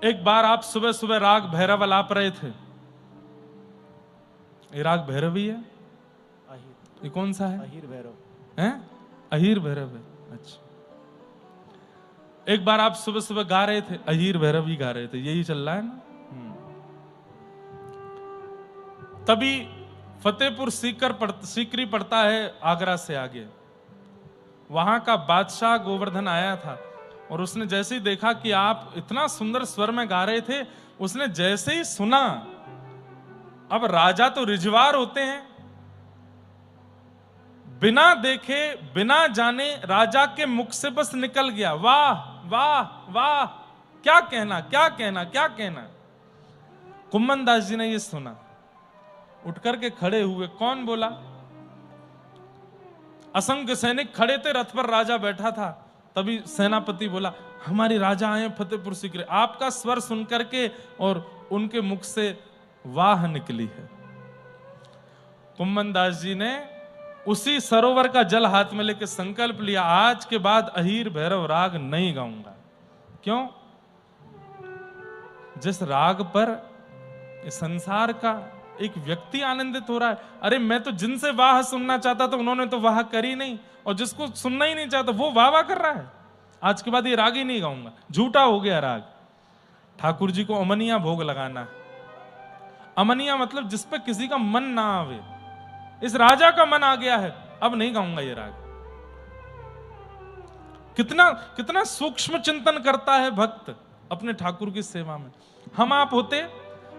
एक बार आप सुबह सुबह राग भैरव अलाप रहे थे। ये राग भैरव ही है? अहीर। ये कौन सा है? अहीर भैरव हैं? अहीर भैरव है। अच्छा, एक बार आप सुबह सुबह गा रहे थे, अहीर भैरव ही गा रहे थे, यही चल रहा है ना? तभी फतेहपुर सीकरी पड़ता है आगरा से आगे। वहां का बादशाह गोवर्धन आया था और उसने जैसे ही देखा कि आप इतना सुंदर स्वर में गा रहे थे, उसने जैसे ही सुना, अब राजा तो रिजवार होते हैं, बिना देखे बिना जाने राजा के मुख से बस निकल गया, वाह वाह वाह, क्या कहना क्या कहना क्या कहना। कुम्मन दास जी ने ये सुना, उठ करके खड़े हुए। कौन बोला? असंख्य सैनिक खड़े थे, रथ पर राजा बैठा था। तभी सेनापति बोला, हमारे राजा आए फतेहपुर सीकरी। आपका स्वर सुन करके और उनके मुख से वाह निकली है। कुम्मन दास जी ने उसी सरोवर का जल हाथ में लेकर संकल्प लिया, आज के बाद अहीर भैरव राग नहीं गाऊंगा। क्यों? जिस राग पर संसार का एक व्यक्ति आनंदित हो रहा है। अरे मैं तो जिनसे वाह सुनना चाहता था उन्होंने तो वाह करी नहीं, और जिसको सुनना ही नहीं चाहता वो वाह वाह कर रहा है। आज के बाद ये राग ही नहीं गाऊंगा, झूठा हो गया राग। ठाकुर जी को अमनिया भोग लगाना है। अमनिया मतलब जिस पे किसी का मन ना आवे। इस राजा का मन आ गया है, अब नहीं गाऊंगा ये राग। कितना कितना सूक्ष्म चिंतन करता है भक्त अपने ठाकुर की सेवा में। हम आप होते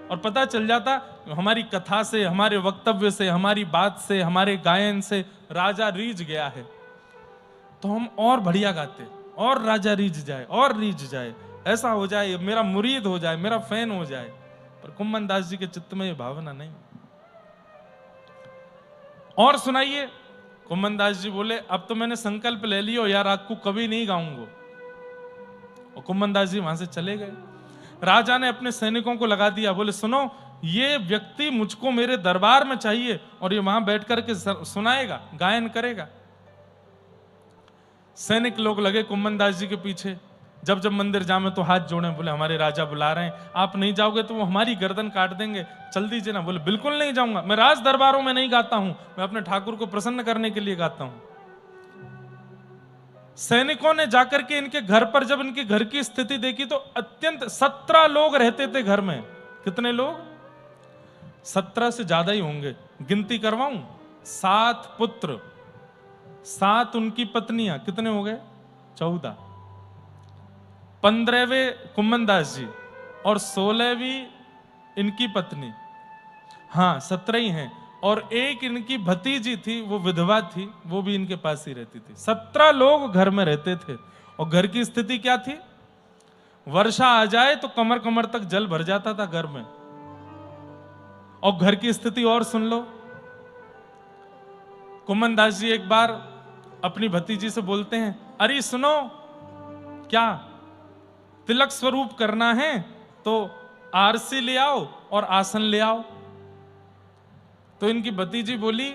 और पता चल जाता, हमारी कथा से, हमारे वक्तव्य से, हमारी बात से, हमारे गायन से राजा रीझ गया है, तो हम और बढ़िया गाते, और राजा रीझ जाए और रीझ जाए, ऐसा हो जाए, मेरा मुरीद हो जाए, मेरा फैन हो जाए। पर कुम्मन दास जी के चित्त में ये भावना नहीं। और सुनाइए। कुम्मन दास जी बोले, अब तो मैंने संकल्प ले लियो यार, राग को कभी नहीं गाऊंगा। और कुम्मन दास जी वहां से चले गए। राजा ने अपने सैनिकों को लगा दिया, बोले सुनो, ये व्यक्ति मुझको मेरे दरबार में चाहिए और ये वहां बैठ करके सुनाएगा, गायन करेगा। सैनिक लोग लगे कुम्मन दास जी के पीछे। जब जब मंदिर जामे तो हाथ जोड़े, बोले हमारे राजा बुला रहे हैं, आप नहीं जाओगे तो वो हमारी गर्दन काट देंगे, चल दीजिए ना। बोले बिल्कुल नहीं जाऊंगा, मैं राज दरबारों में नहीं गाता हूं, मैं अपने ठाकुर को प्रसन्न करने के लिए गाता हूं। सैनिकों ने जाकर के इनके घर पर जब इनके घर की स्थिति देखी तो अत्यंत 17 लोग रहते थे घर में। कितने लोग? 17 से ज्यादा ही होंगे। गिनती करवाऊं? 7 पुत्र, 7 उनकी पत्नियां, कितने हो गए? 14। 15वें कुम्मन दास जी और 16वीं इनकी पत्नी, हाँ 17 ही हैं। और एक इनकी भतीजी थी, वो विधवा थी, वो भी इनके पास ही रहती थी। 17 लोग घर में रहते थे। और घर की स्थिति क्या थी? वर्षा आ जाए तो कमर कमर तक जल भर जाता था घर में। और घर की स्थिति और सुन लो। कुम्मन दास जी एक बार अपनी भतीजी से बोलते हैं, अरे सुनो, क्या तिलक स्वरूप करना है तो आरसी ले आओ और आसन ले आओ। तो इनकी भतीजी बोली,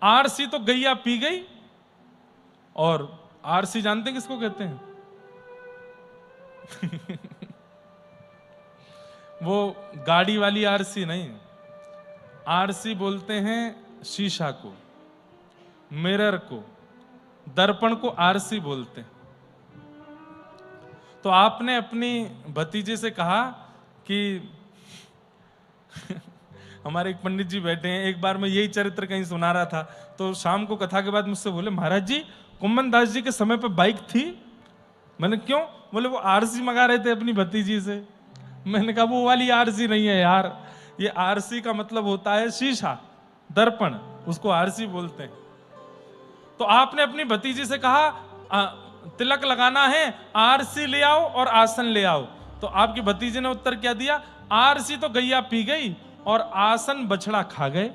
आरसी तो गैया पी गई। और आरसी जानते हैं किसको कहते हैं? वो गाड़ी वाली आरसी नहीं, आरसी बोलते हैं शीशा को, मिरर को, दर्पण को आरसी बोलते हैं। तो आपने अपनी भतीजे से कहा कि हमारे एक पंडित जी बैठे हैं, एक बार मैं यही चरित्र कहीं सुना रहा था, तो शाम को कथा के बाद मुझसे बोले, महाराज जी कुम्मन दास जी के समय पे बाइक थी? मैंने क्यों? बोले वो आरसी मंगा रहे थे अपनी भतीजी से। मैंने कहा वो वाली आरसी नहीं है यार, ये आरसी का मतलब होता है शीशा, दर्पण, उसको आरसी बोलते हैं। तो आपने अपनी भतीजी से कहा तिलक लगाना है, आरसी ले आओ और आसन ले आओ। तो आपकी भतीजी ने उत्तर क्या दिया? आरसी तो गैया पी गई और आसन बछड़ा खा गए।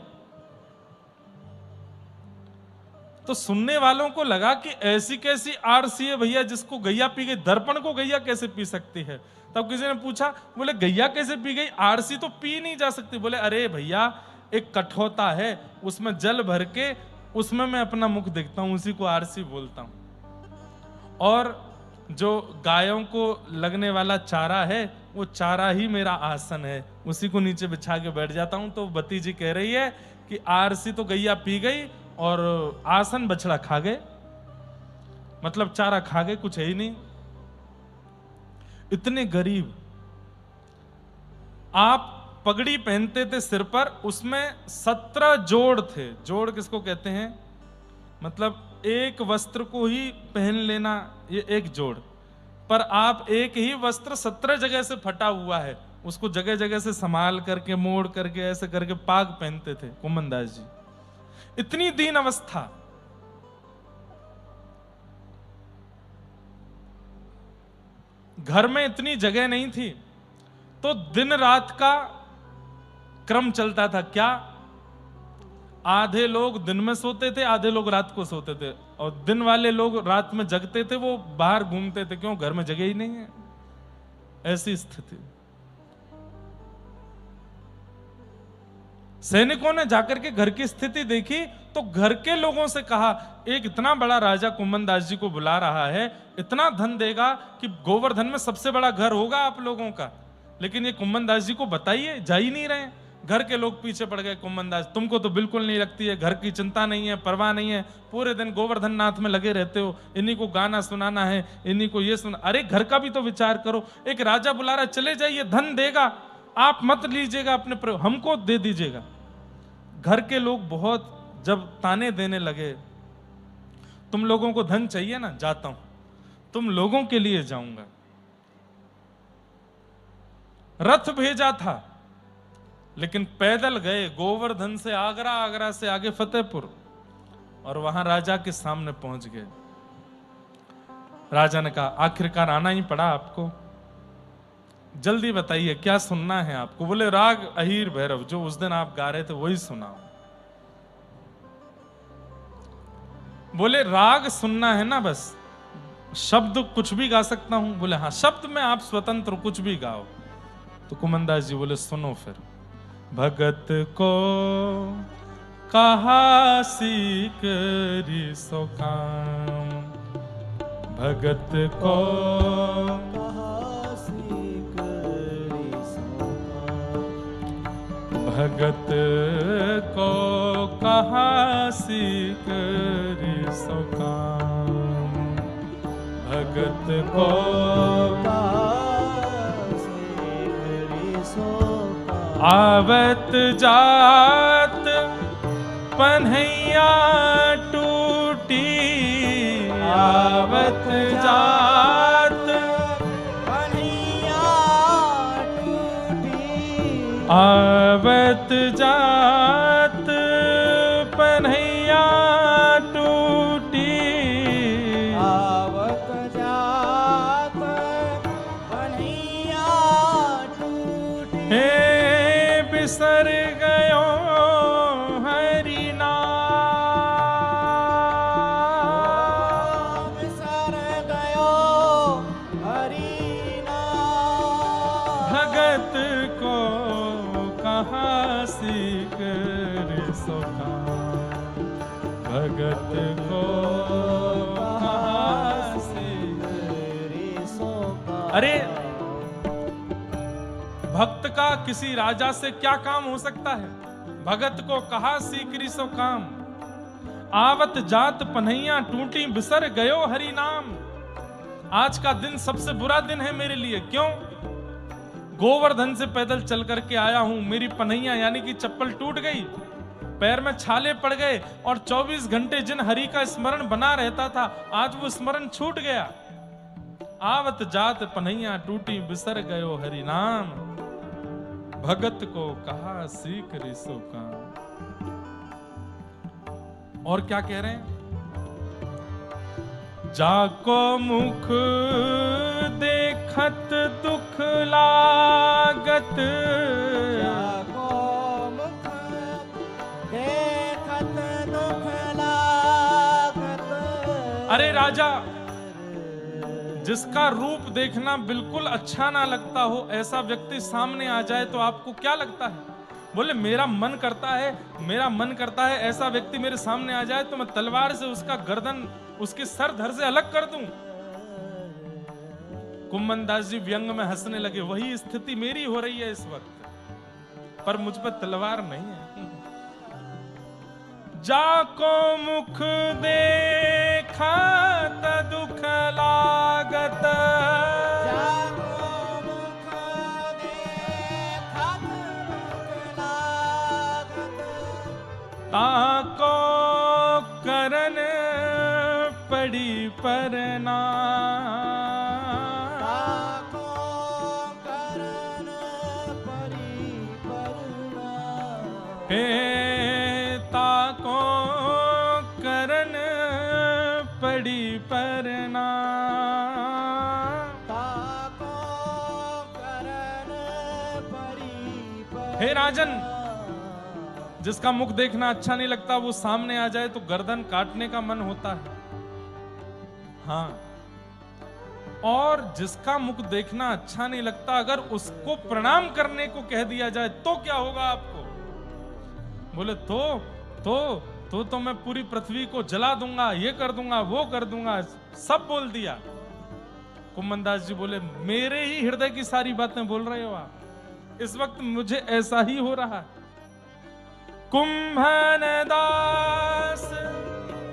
तो सुनने वालों को लगा कि ऐसी कैसी आरसी है भैया जिसको गैया पी गई, दर्पण को गैया कैसे पी सकती है? तब किसी ने पूछा, बोले गैया कैसे पी गई, आरसी तो पी नहीं जा सकती। बोले अरे भैया, एक कठौता है, उसमें जल भर के उसमें मैं अपना मुख देखता हूं, उसी को आरसी बोलता हूं। और जो गायों को लगने वाला चारा है वो चारा ही मेरा आसन है, उसी को नीचे बिछा के बैठ जाता हूं। तो भतीजी कह रही है कि आरसी तो गैया पी गई और आसन बछड़ा खा गए, मतलब चारा खा गए, कुछ है ही नहीं। इतने गरीब। आप पगड़ी पहनते थे सिर पर, उसमें 17 जोड़ थे। जोड़ किसको कहते हैं? मतलब एक वस्त्र को ही पहन लेना, ये एक जोड़। पर आप एक ही वस्त्र 17 जगह से फटा हुआ है, उसको जगह जगह से संभाल करके, मोड़ करके, ऐसे करके पाग पहनते थे कुम्मन दास जी। इतनी दीन अवस्था। घर में इतनी जगह नहीं थी, तो दिन रात का क्रम चलता था। क्या? आधे लोग दिन में सोते थे, आधे लोग रात को सोते थे, और दिन वाले लोग रात में जगते थे, वो बाहर घूमते थे। क्यों? घर में जगह ही नहीं है। ऐसी स्थिति। सैनिकों ने जाकर के घर की स्थिति देखी, तो घर के लोगों से कहा, एक इतना बड़ा राजा कुम्मन दास जी को बुला रहा है, इतना धन देगा कि गोवर्धन में सबसे बड़ा घर होगा आप लोगों का, लेकिन ये कुम्मन दास जी को बताइए, जा ही नहीं रहे। घर के लोग पीछे पड़ गए, कुम्मन दास तुमको तो बिल्कुल नहीं लगती है, घर की चिंता नहीं है, परवाह नहीं है, पूरे दिन गोवर्धन नाथ में लगे रहते हो, इन्हीं को गाना सुनाना है, इन्हीं को ये सुना। अरे घर का भी तो विचार करो, एक राजा बुला रहा, चले जाइए, धन देगा, आप मत लीजिएगा अपने प्रयोग, हमको दे दीजिएगा। घर के लोग बहुत जब ताने देने लगे, तुम लोगों को धन चाहिए ना, जाता हूं, तुम लोगों के लिए जाऊंगा। रथ भेजा था, लेकिन पैदल गए गोवर्धन से आगरा, आगरा से आगे फतेहपुर, और वहां राजा के सामने पहुंच गए। राजा ने कहा, आखिरकार आना ही पड़ा आपको, जल्दी बताइए क्या सुनना है आपको। बोले, राग अहीर भैरव, जो उस दिन आप गा रहे थे वही सुनाओ। बोले, राग सुनना है ना बस, शब्द कुछ भी गा सकता हूं। बोले, हाँ शब्द में आप स्वतंत्र, कुछ भी गाओ। तो कुम्मन दास जी बोले, सुनो फिर। भगत को कहा सीख सो काम, भगत को कहा सीख सो भगत को कहा सीख सो काम, भगत को आवत जात पन्हैया टूटी, आवत जात पन्हैया टूटी, आवत जात पन्हैया टूटी, आवत जात पन्हैया टूटी, हे बिसर गयो हरि नाम, बिसर गयो हरि नाम, भगत को कहा सीख सो काम, भगत को कहा सीख सो काम। अरे भक्त का किसी राजा से क्या काम हो सकता है? भगत को कहा सीकरी सो काम, आवत जात पन्हैया टूटी, बिसर गयो हरि नाम। आज का दिन सबसे बुरा दिन है मेरे लिए। क्यों? गोवर्धन से पैदल चल करके आया हूं, मेरी पन्हैया यानी कि चप्पल टूट गई, पैर में छाले पड़ गए, और 24 घंटे जिन हरि का स्मरण बना रहता था, आज वो स्मरण छूट गया। आवत जात पन्हैया टूटी, बिसर गयो हरि नाम, भगत को कहा सीख सो काम। और क्या कह रहे हैं? जाको मुख देखत दुख लागत, जाको मुख देखत दुख लागत। अरे राजा, जिसका रूप देखना बिल्कुल अच्छा ना लगता हो, ऐसा व्यक्ति सामने आ जाए तो आपको क्या लगता है? बोले, मेरा मन करता है, मेरा मन करता है ऐसा व्यक्ति मेरे सामने आ जाए तो मैं तलवार से उसका गर्दन, उसके सर धड़ से अलग कर दूं। कुम्मन दास जी व्यंग में हंसने लगे, वही स्थिति मेरी हो रही है इस वक्त, पर मुझ पर तलवार नहीं है। जाको मुख देखा त दुख लागत, जाको मुख देखत दुख लागत, ताको करन पड़ी परना, ताको करन परी परना, हे ताको करन पड़ी परना। ताको करन परी परना। हे राजन, जिसका मुख देखना अच्छा नहीं लगता वो सामने आ जाए तो गर्दन काटने का मन होता है। हाँ, और जिसका मुख देखना अच्छा नहीं लगता अगर उसको प्रणाम करने को कह दिया जाए तो क्या होगा आपको? बोले तो मैं पूरी पृथ्वी को जला दूंगा, ये कर दूंगा, वो कर दूंगा, सब बोल दिया। कुम्मन दास जी बोले, मेरे ही हृदय की सारी बातें बोल रहे हो आप, इस वक्त मुझे ऐसा ही हो रहा है। कुंभन दास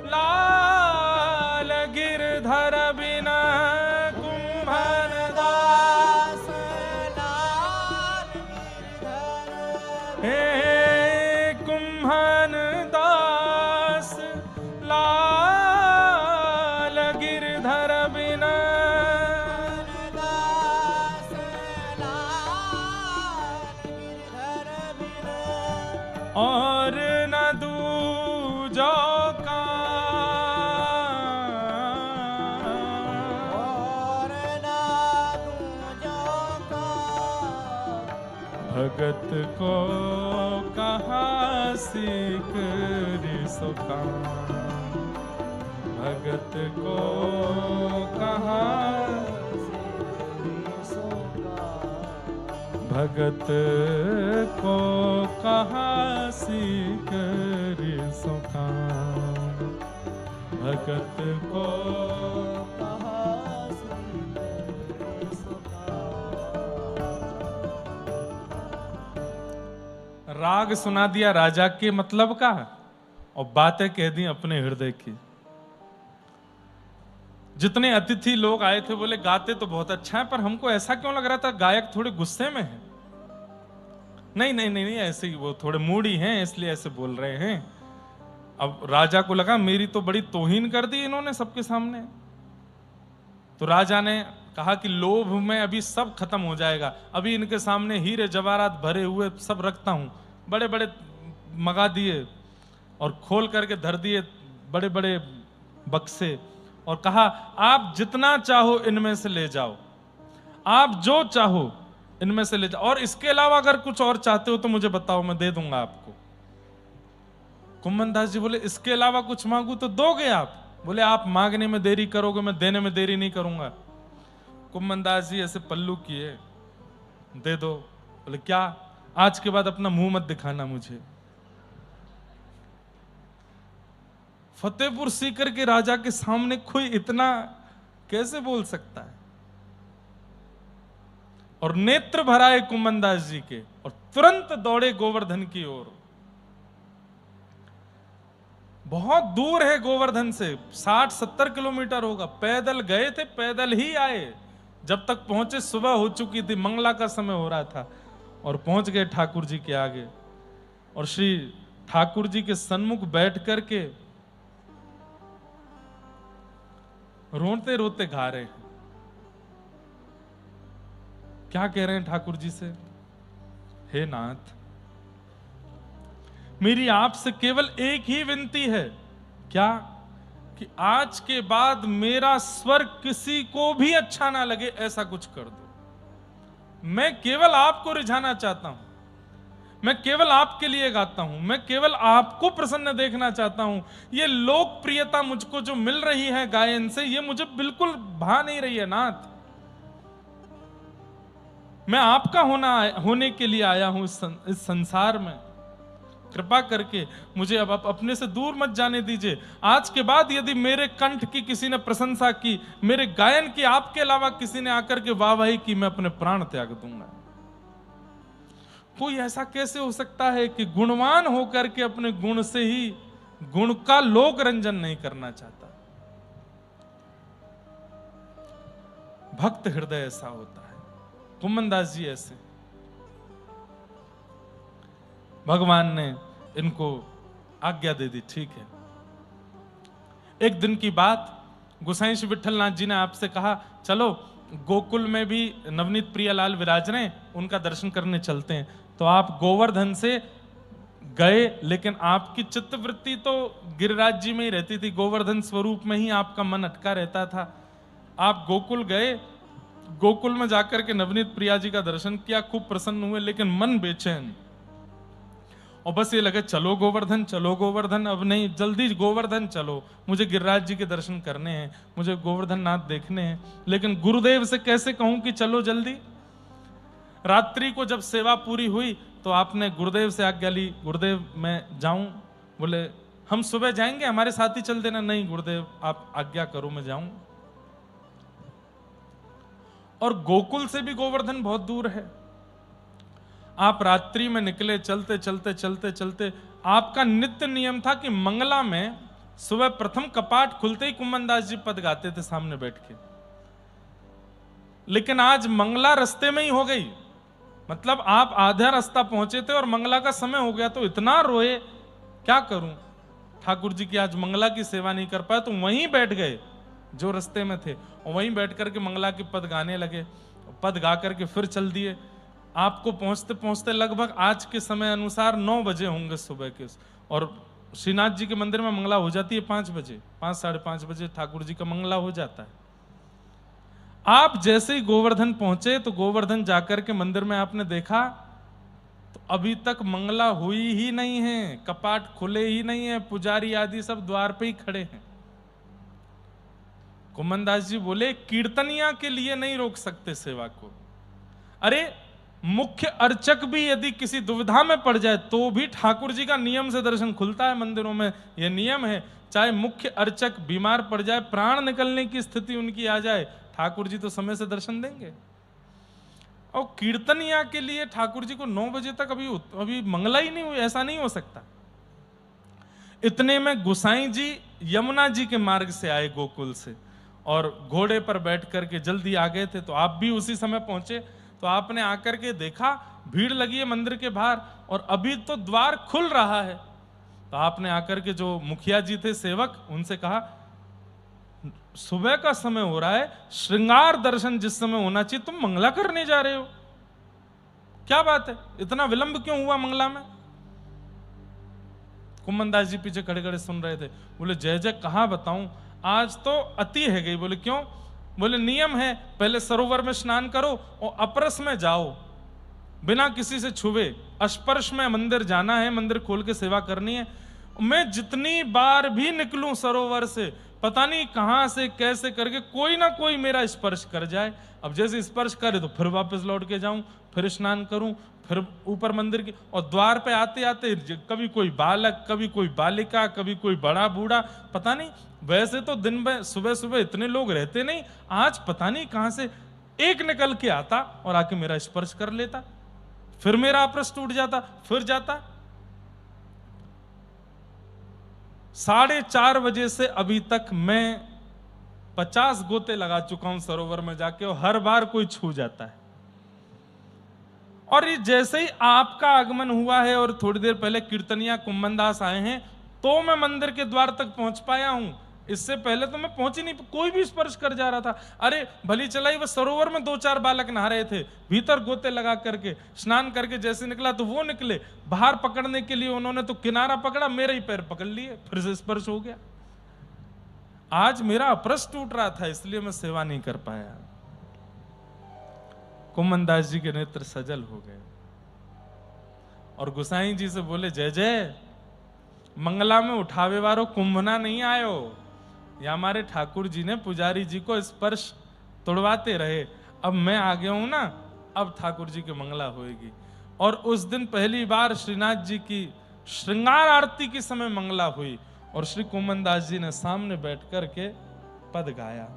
लाल गिरधर बिना, कुंभन दास लाल गिरधर, हे कुंभन दास लाल गिरधर बिना, दास लाल गिरधर बिना, और न दूजो का, और ना दूजो का, भगत को कहा सीख सुखा, भगत को कहा, भगत को कहा सीख सुखा, भगत को। राग सुना दिया राजा के मतलब का और बातें कह दी अपने हृदय की। जितने अतिथि लोग आए थे बोले गाते तो बहुत अच्छा है, पर हमको ऐसा क्यों लग रहा था गायक थोड़े गुस्से में है। नहीं नहीं नहीं, नहीं ऐसे ही वो थोड़े मूडी हैं इसलिए ऐसे बोल रहे हैं। अब राजा को लगा मेरी तो बड़ी तौहीन कर दी इन्होंने सबके सामने। तो राजा ने कहा कि लोभ में अभी सब खत्म हो जाएगा, अभी इनके सामने हीरे जवाहरात भरे हुए सब रखता हूं। बड़े बड़े मंगा दिए और खोल करके धर दिए बड़े बड़े बक्से, और कहा आप जितना चाहो इनमें से ले जाओ, आप जो चाहो इनमें से ले जाओ, और इसके अलावा अगर कुछ और चाहते हो तो मुझे बताओ, मैं दे दूंगा आपको। कुम्मन दास जी बोले इसके अलावा कुछ मांगू तो दोगे आप? बोले आप मांगने में देरी करोगे, मैं देने में देरी नहीं करूंगा। कुम्मन दास जी ऐसे पल्लू किए, दे दो। बोले क्या? आज के बाद अपना मुंह मत दिखाना मुझे। फतेहपुर सीकर के राजा के सामने कोई इतना कैसे बोल सकता है? और नेत्र भराए कुम्मन दास जी के और तुरंत दौड़े गोवर्धन की ओर। बहुत दूर है गोवर्धन से, 60-70 किलोमीटर होगा। पैदल गए थे, पैदल ही आए। जब तक पहुंचे सुबह हो चुकी थी, मंगला का समय हो रहा था, और पहुंच गए ठाकुर जी के आगे। और श्री ठाकुर जी के सन्मुख बैठ करके रोते रोते गा रहे हैं। क्या कह रहे हैं ठाकुर जी से? हे नाथ, मेरी आपसे केवल एक ही विनती है। क्या? कि आज के बाद मेरा स्वर किसी को भी अच्छा ना लगे, ऐसा कुछ कर दो। मैं केवल आपको रिझाना चाहता हूं, मैं केवल आपके लिए गाता हूं, मैं केवल आपको प्रसन्न देखना चाहता हूं। ये लोकप्रियता मुझको जो मिल रही है गायन से, ये मुझे बिल्कुल भा नहीं रही है नाथ। मैं आपका होने के लिए आया हूं इस संसार में। कृपा करके मुझे अब आप अपने से दूर मत जाने दीजिए। आज के बाद यदि मेरे कंठ की किसी ने प्रशंसा की, मेरे गायन की आपके अलावा किसी ने आकर के वाहवाही की, मैं अपने प्राण त्याग दूंगा। कोई ऐसा कैसे हो सकता है कि गुणवान होकर के अपने गुण से ही गुण का लोक रंजन नहीं करना चाहता? भक्त हृदय ऐसा होता है। कुम्मनदास जी ऐसे, भगवान ने इनको आज्ञा दे दी, ठीक है। एक दिन की बात, गोसाई श्री विठलनाथ जी ने आपसे कहा चलो गोकुल में भी नवनीत प्रियालाल विराज रहे, उनका दर्शन करने चलते हैं। तो आप गोवर्धन से गए, लेकिन आपकी चित्तवृत्ति तो गिरिराज जी में ही रहती थी, गोवर्धन स्वरूप में ही आपका मन अटका रहता था। आप गोकुल गए, गोकुल में जाकर के नवनीत प्रिया जी का दर्शन किया, खूब प्रसन्न हुए, लेकिन मन बेचैन, और बस ये लगे चलो गोवर्धन, चलो गोवर्धन, अब नहीं, जल्दी गोवर्धन चलो, मुझे गिरिराज जी के दर्शन करने हैं, मुझे गोवर्धन नाथ देखने हैं। लेकिन गुरुदेव से कैसे कहूं कि चलो जल्दी? रात्रि को जब सेवा पूरी हुई तो आपने गुरुदेव से आज्ञा ली, गुरुदेव मैं जाऊं? बोले हम सुबह जाएंगे, हमारे साथ ही चल देना। नहीं गुरुदेव आप आज्ञा करो, मैं जाऊं। और गोकुल से भी गोवर्धन बहुत दूर है। आप रात्रि में निकले, चलते चलते चलते चलते, आपका नित्य नियम था कि मंगला में सुबह प्रथम कपाट खुलते ही कुम्मनदास जी पद गाते थे सामने बैठ के। लेकिन आज मंगला रास्ते में ही हो गई, मतलब आप आधा रास्ता पहुंचे थे और मंगला का समय हो गया, तो इतना रोए, क्या करूं, ठाकुर जी की आज मंगला की सेवा नहीं कर पाए, तो वहीं बैठ गए जो रास्ते में थे, और वहीं बैठ करके मंगला के पद गाने लगे। पद गा करके फिर चल दिए। आपको पहुंचते पहुंचते लगभग आज के समय अनुसार 9 बजे होंगे सुबह के, और श्रीनाथ जी के मंदिर में मंगला हो जाती है 5 बजे, 5 साढ़े 5 बजे ठाकुर जी का मंगला हो जाता है। आप जैसे ही गोवर्धन पहुंचे तो गोवर्धन जाकर के मंदिर में आपने देखा तो अभी तक मंगला हुई ही नहीं है, कपाट खुले ही नहीं है, पुजारी आदि सब द्वार पे ही खड़े हैं। कुम्मनदास जी बोले कीर्तनिया के लिए नहीं रोक सकते सेवा को। अरे मुख्य अर्चक भी यदि किसी दुविधा में पड़ जाए तो भी ठाकुर जी का नियम से दर्शन खुलता है मंदिरों में, यह नियम है। चाहे मुख्य अर्चक बीमार पड़ जाए, प्राण निकलने की स्थिति उनकी आ जाए, ठाकुर जी तो समय से दर्शन देंगे। और कीर्तनिया के लिए ठाकुर जी को 9 बजे तक अभी मंगला ही नहीं हुई, ऐसा नहीं हो सकता। इतने में गोसाई जी यमुना जी के मार्ग से आए गोकुल से, और घोड़े पर बैठ करके जल्दी आ गए थे, तो आप भी उसी समय पहुंचे। तो आपने आकर के देखा भीड़ लगी है मंदिर के बाहर और अभी तो द्वार खुल रहा है। तो आपने आकर के जो मुखिया जी थे सेवक, उनसे कहा सुबह का समय हो रहा है, श्रृंगार दर्शन जिस समय होना चाहिए तुम मंगला करने जा रहे हो, क्या बात है, इतना विलंब क्यों हुआ मंगला में? कुम्मनदास जी पीछे खड़े खड़े सुन रहे थे। बोले जय जय कहाँ बताऊं, आज तो अति है गई। बोले क्यों? बोले नियम है, पहले सरोवर में स्नान करो और अपरस में जाओ, बिना किसी से छुए, स्पर्श में मंदिर जाना है, मंदिर खोल के सेवा करनी है। मैं जितनी बार भी निकलूं सरोवर से, पता नहीं कहां से कैसे करके कोई ना कोई मेरा स्पर्श कर जाए। अब जैसे स्पर्श करे तो फिर वापस लौट के जाऊं, फिर स्नान करूं, फिर ऊपर मंदिर की, और द्वार पे आते आते कभी कोई बालक, कभी कोई बालिका, कभी कोई बड़ा बूढ़ा, पता नहीं। वैसे तो दिन में सुबह सुबह इतने लोग रहते नहीं, आज पता नहीं कहां से एक निकल के आता और आके मेरा स्पर्श कर लेता, फिर मेरा अपरस टूट जाता, फिर जाता। 4:30 बजे से अभी तक मैं 50 गोते लगा चुका हूं सरोवर में जाके, और हर बार कोई छू जाता है। और ये जैसे ही आपका आगमन हुआ है और थोड़ी देर पहले कीर्तनिया कुम्मनदास आए हैं, तो मैं मंदिर के द्वार तक पहुंच पाया हूं। इससे पहले तो मैं पहुंच ही नहीं, कोई भी स्पर्श कर जा रहा था। अरे भली चलाई, वो सरोवर में 2-4 बालक नहा रहे थे, भीतर गोते लगा करके स्नान करके जैसे निकला तो वो निकले बाहर पकड़ने के लिए, उन्होंने तो किनारा पकड़ा, मेरे ही पैर पकड़ लिए, फिर से स्पर्श हो गया। आज मेरा अपरस टूट रहा था, इसलिए मैं सेवा नहीं कर पाया। कुम्मनदास जी के नेत्र सजल हो गए और गोसाई जी से बोले जय जय, मंगला में उठावे वारो कुंभना नहीं आयो, या हमारे ठाकुर जी ने पुजारी जी को स्पर्श तोड़वाते रहे, अब मैं आ गया हूं ना, अब ठाकुर जी की मंगला होएगी। और उस दिन पहली बार श्रीनाथ जी की श्रृंगार आरती के समय मंगला हुई और श्री कुम्मन दास जी ने सामने बैठ कर के पद गाया।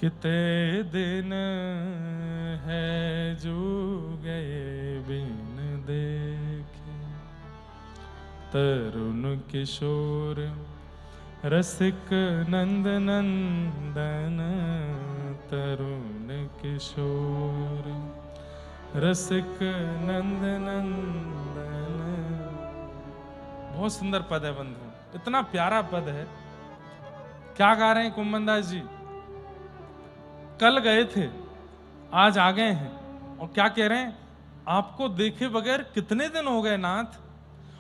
कितने दिन है जो गए बिन देखे, तरुण किशोर रसिक नंद नंदन, तरुण किशोर रसिक नंद नंदन। बहुत सुंदर पद है बंधु, इतना प्यारा पद है। क्या गा रहे हैं कुम्मन दास जी? कल गए थे, आज आ गए हैं, और क्या कह रहे हैं? आपको देखे बगैर कितने दिन हो गए नाथ,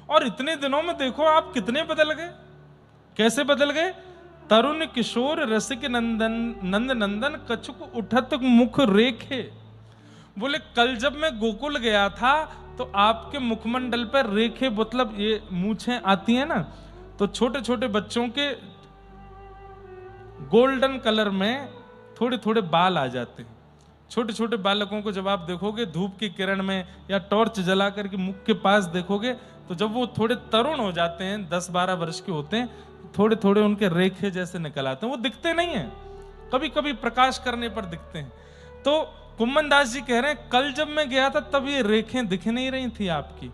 और इतने दिनों में देखो आप कितने बदल गए। कैसे बदल गए? तरुण किशोर रसिक नंदन नंद नंदन, कछुक उठत मुख रेखे। बोले कल जब मैं गोकुल गया था तो आपके मुखमंडल पर रेखे, मतलब ये मूछें आती हैं ना, तो छोटे छोटे बच्चों के गोल्डन कलर में थोड़े थोड़े बाल आ जाते हैं। छोटे छोटे बालकों को जब आप देखोगे धूप की किरण में या टॉर्च जला करके मुख के पास देखोगे, तो जब वो थोड़े तरुण हो जाते हैं, 10-12 वर्ष के होते हैं, थोड़े थोड़े उनके रेखे जैसे निकल आते हैं। वो दिखते नहीं हैं, कभी कभी प्रकाश करने पर दिखते हैं। तो कुम्मन दास जी कह रहे हैं कल जब मैं गया था तब ये रेखें दिख नहीं रही थी आपकी।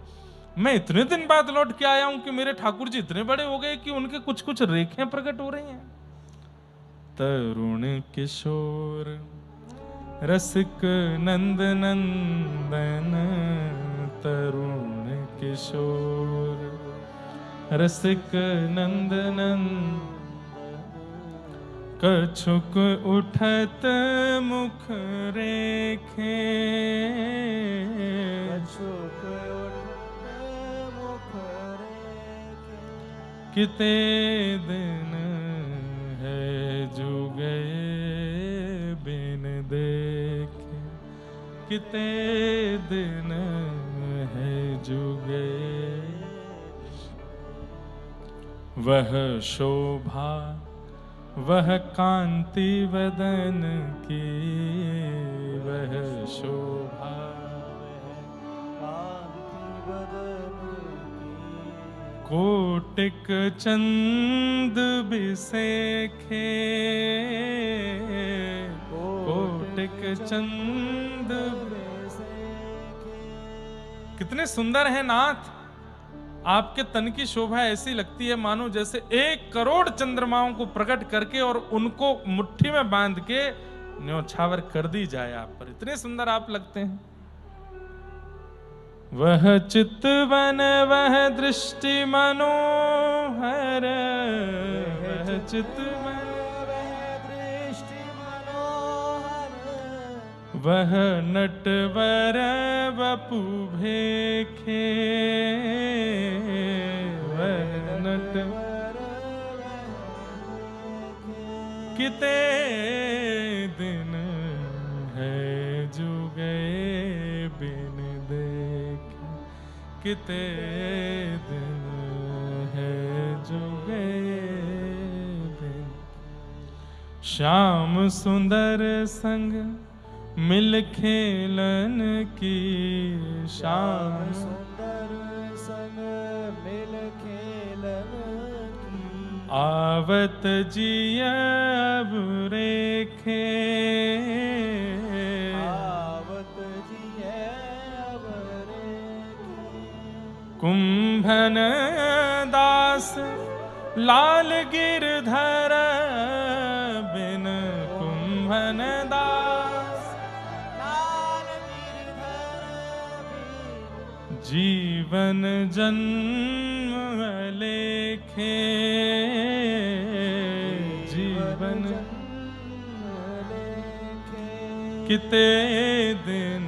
मैं इतने दिन बाद लौट के आया हूं कि मेरे ठाकुर जी इतने बड़े हो गए कि उनके कुछ कुछ रेखें प्रकट हो रही हैं। तरुण किशोर रसिक नंद नंदन, तरुण किशोर रसिक नंद नंदन, कछुक उठत मुख रेखे, कछुक उठत मुख रेखे। किते दिन है जो गए बिन देखे, किते दिन है जो गए। वह शोभा वह कांति वदन की, वह शोभा कांति बदन की। कोटिक चंद बिसेखे, कोटिक चंद बिसेखे। कितने सुंदर है नाथ। आपके तन की शोभा ऐसी लगती है मानो जैसे 1 करोड़ चंद्रमाओं को प्रकट करके और उनको मुट्ठी में बांध के न्योछावर कर दी जाए आप पर। इतने सुंदर आप लगते हैं। वह चितवन वह दृष्टि मनोहर, वह चितवन वह दृष्टि मनोहर। वह नटवर वपु भेखे, वह नटवर किते दिन है जो गए बिन देखे, किते दिन है जो गए बिन। श्याम सुंदर संग मिल खेलन की, श्याम सुंदर संग मिल खेलन की। आवत जिया अब रेखे, आवत जिया अब रेखे। कुंभन दास लाल गिरधर बिन, कुंभन दास लाल गिरधर बिन। जीवन जन्म लेखे, जीवन लेखे। किते दिन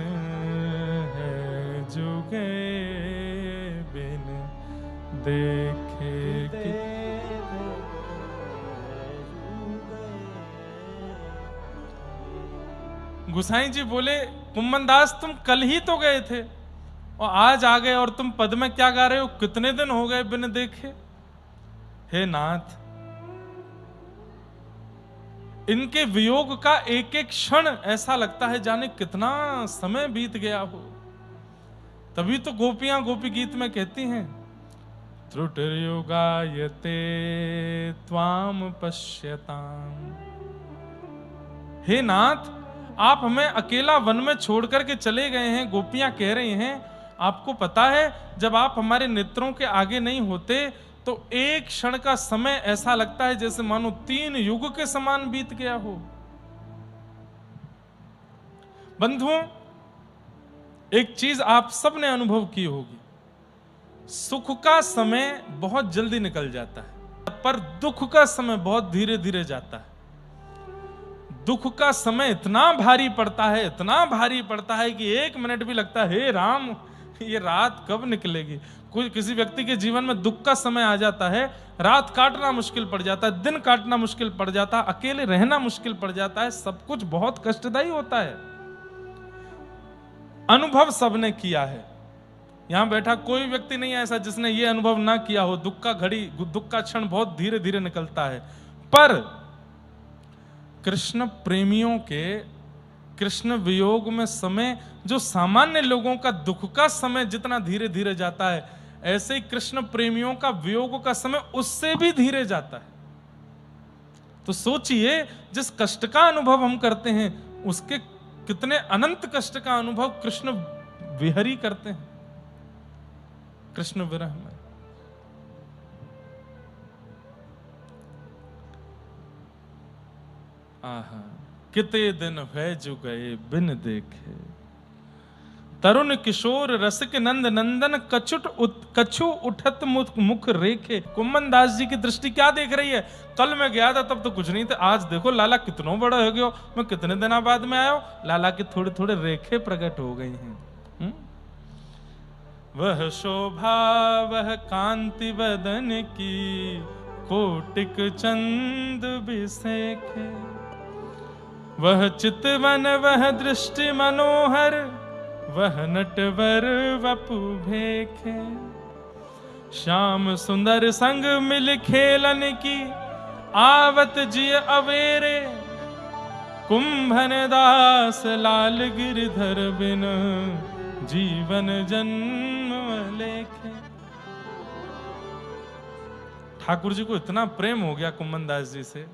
है जो गए बिन देखे, गुसाई जी बोले कुम्मन दास तुम कल ही तो गए थे और आज आ गए और तुम पद में क्या गा रहे हो? कितने दिन हो गए बिन देखे। हे नाथ, इनके वियोग का एक एक क्षण ऐसा लगता है जाने कितना समय बीत गया हो। तभी तो गोपियां गोपी गीत में कहती हैं, त्रुटिर्युगायते त्वाम पश्यताम। हे नाथ, आप हमें अकेला वन में छोड़ करके चले गए हैं। गोपियां कह रही हैं, आपको पता है जब आप हमारे नेत्रों के आगे नहीं होते तो एक क्षण का समय ऐसा लगता है जैसे मानो 3 युग के समान बीत गया हो। बंधुओं, एक चीज आप सबने अनुभव की होगी, सुख का समय बहुत जल्दी निकल जाता है, पर दुख का समय बहुत धीरे धीरे जाता है। दुख का समय इतना भारी पड़ता है, इतना भारी पड़ता है कि 1 मिनट भी लगता है, हे राम ये रात कब निकलेगी। कोई किसी व्यक्ति के जीवन में दुख का समय आ जाता है, रात काटना मुश्किल पड़ जाता है, दिन काटना मुश्किल पड़ जाता है, अकेले रहना मुश्किल पड़ जाता है, सब कुछ बहुत कष्टदायी होता है। अनुभव सबने किया है, यहां बैठा कोई व्यक्ति नहीं है ऐसा जिसने ये अनुभव ना किया हो। दुख का क्षण बहुत धीरे धीरे निकलता है। पर कृष्ण प्रेमियों के कृष्ण वियोग में समय, जो सामान्य लोगों का दुख का समय जितना धीरे धीरे जाता है, ऐसे ही कृष्ण प्रेमियों का वियोग का समय उससे भी धीरे जाता है। तो सोचिए, जिस कष्ट का अनुभव हम करते हैं उसके कितने अनंत कष्ट का अनुभव कृष्ण विहरी करते हैं, कृष्ण विरह में। आहा, किते दिन भय जो गए बिन देखे, तरुण किशोर रसिक नंद नंदन कछु उठत मुख रेखे। कुम्मन दास जी की दृष्टि क्या देख रही है, कल मैं गया था तब तो कुछ नहीं थे, आज देखो लाला कितना बड़ा हो गया, मैं कितने दिनों बाद में आया, लाला की थोड़े थोड़े रेखे प्रकट हो गई हैं। वह शोभा वह कांति बदन की, कोटिक चंद बिसेखे। वह चितवन वह दृष्टि मनोहर, वह नटवर वपु भेखे। श्याम सुंदर संग मिल खेलन की, आवत जिय अवेरे। कुंभन दास लाल गिरधर बिन, जीवन जन्म लेखे। ठाकुर जी को इतना प्रेम हो गया कुम्मन दास जी से